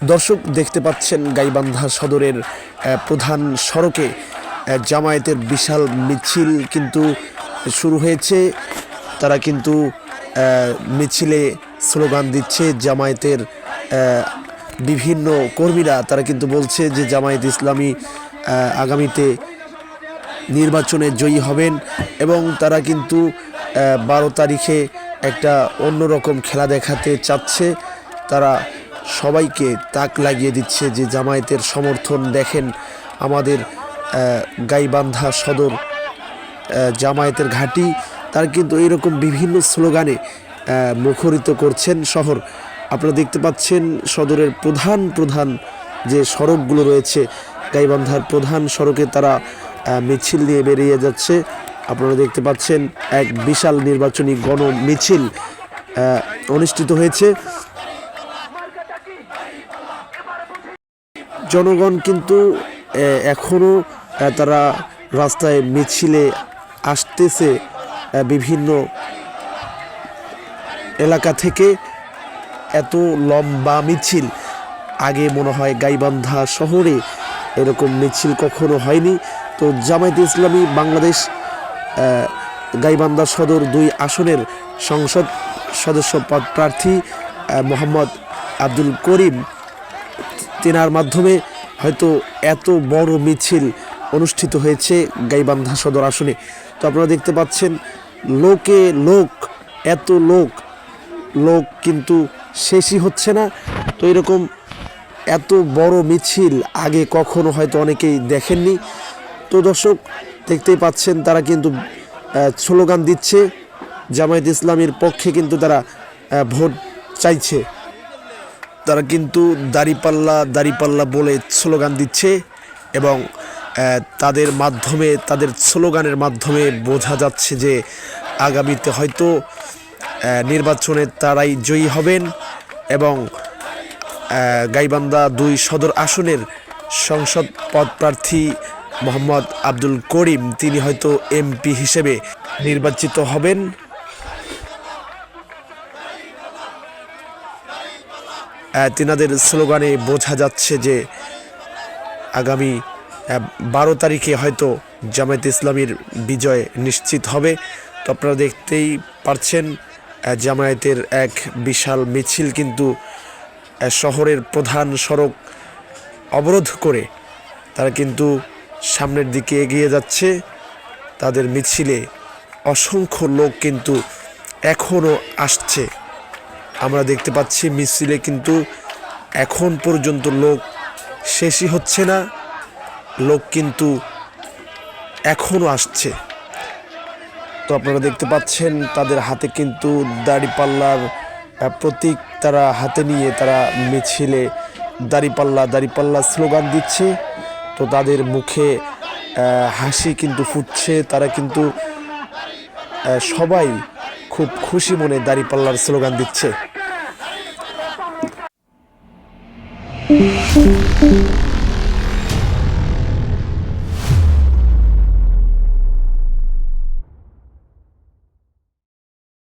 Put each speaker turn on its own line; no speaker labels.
দর্শক দেখতে পাচ্ছেন গাইবান্ধা সদরের প্রধান সড়কে জামায়াতের বিশাল মিছিল কিন্তু শুরু হয়েছে। তারা কিন্তু মিছিলে স্লোগান দিচ্ছে। জামায়াতের বিভিন্ন কর্মীরা তারা কিন্তু বলছে যে জামায়াত ইসলামী আগামীতে নির্বাচনে জয়ী হবেন এবং তারা কিন্তু 12 তারিখে একটা অন্যরকম খেলা দেখাতে চাচ্ছে। তারা সবাইকে তাক লাগিয়ে দিচ্ছে যে জামায়াতের সমর্থন দেখেন, আমাদের গাইবান্ধা সদর জামায়াতের ঘাঁটি। তারা কিন্তু এইরকম বিভিন্ন স্লোগানে মুখরিত করছেন শহর। আপনারা দেখতে পাচ্ছেন সদরের প্রধান যে সড়কগুলো রয়েছে, গাইবান্ধার প্রধান সড়কে তারা মিছিল নিয়ে বেরিয়ে যাচ্ছে। আপনারা দেখতে পাচ্ছেন এক বিশাল নির্বাচনী গণ মিছিল অনুষ্ঠিত হয়েছে। জনগণ কিন্তু এখনও তারা রাস্তায় মিছিলে আসতেছে বিভিন্ন এলাকা থেকে। এত লম্বা মিছিল আগে মনে হয় গাইবান্ধা শহরে এরকম মিছিল কখনো হয়নি। তো জামায়াতে ইসলামী বাংলাদেশ গাইবান্ধা সদর 2 আসনের সংসদ সদস্য পদ প্রার্থী মোহাম্মদ আব্দুল করিম, তেনার মাধ্যমে হয়তো এত বড় মিছিল অনুষ্ঠিত হয়েছে গাইবান্ধা সদর আসনে। তো আপনারা দেখতে পাচ্ছেন লোকে লোক, এত লোক কিন্তু শেষই হচ্ছে না। তো এরকম এত বড় মিছিল আগে কখনো হয়তো অনেকেই দেখেননি। তো দর্শক দেখতেই পাচ্ছেন তারা কিন্তু স্লোগান দিচ্ছে, জামায়াত ইসলামীর পক্ষে কিন্তু তারা ভোট চাইছে। তারা কিন্তু দাড়িপাল্লা বলে স্লোগান দিচ্ছে এবং তাদের মাধ্যমে, তাদের স্লোগানের মাধ্যমে বোঝা যাচ্ছে যে আগামীতে হয়তো নির্বাচনে তারাই জয়ী হবেন এবং গাইবান্ধা 2 সদর আসনের সংসদ পদ প্রার্থী মোহাম্মদ আব্দুল করিম তিনি হয়তো এমপি হিসেবে নির্বাচিত হবেন। তিনাদের স্লোগানে বোঝা যাচ্ছে যে আগামী 12 তারিখে হয়তো জামায়াত ইসলামীর বিজয় নিশ্চিত হবে। তো আপনারা দেখতেই পারছেন জামায়াতের এক বিশাল মিছিল কিন্তু শহরের প্রধান সড়ক অবরোধ করে তারা কিন্তু সামনের দিকে এগিয়ে যাচ্ছে। তাদের মিছিলে অসংখ্য লোক কিন্তু এখনও আসছে। আমরা দেখতে পাচ্ছি মিছিলে কিন্তু এখন পর্যন্ত লোক শেষই হচ্ছে না, লোক কিন্তু এখনও আসছে। তো আপনারা দেখতে পাচ্ছেন তাদের হাতে কিন্তু দাড়িপাল্লার প্রতীক তারা হাতে নিয়ে তারা মিছিলে দাড়িপাল্লা স্লোগান দিচ্ছে। তো তাদের মুখে হাসি কিন্তু ফুটছে, তারা কিন্তু সবাই খুব খুশি মনে দাড়িপাল্লার স্লোগান দিচ্ছে।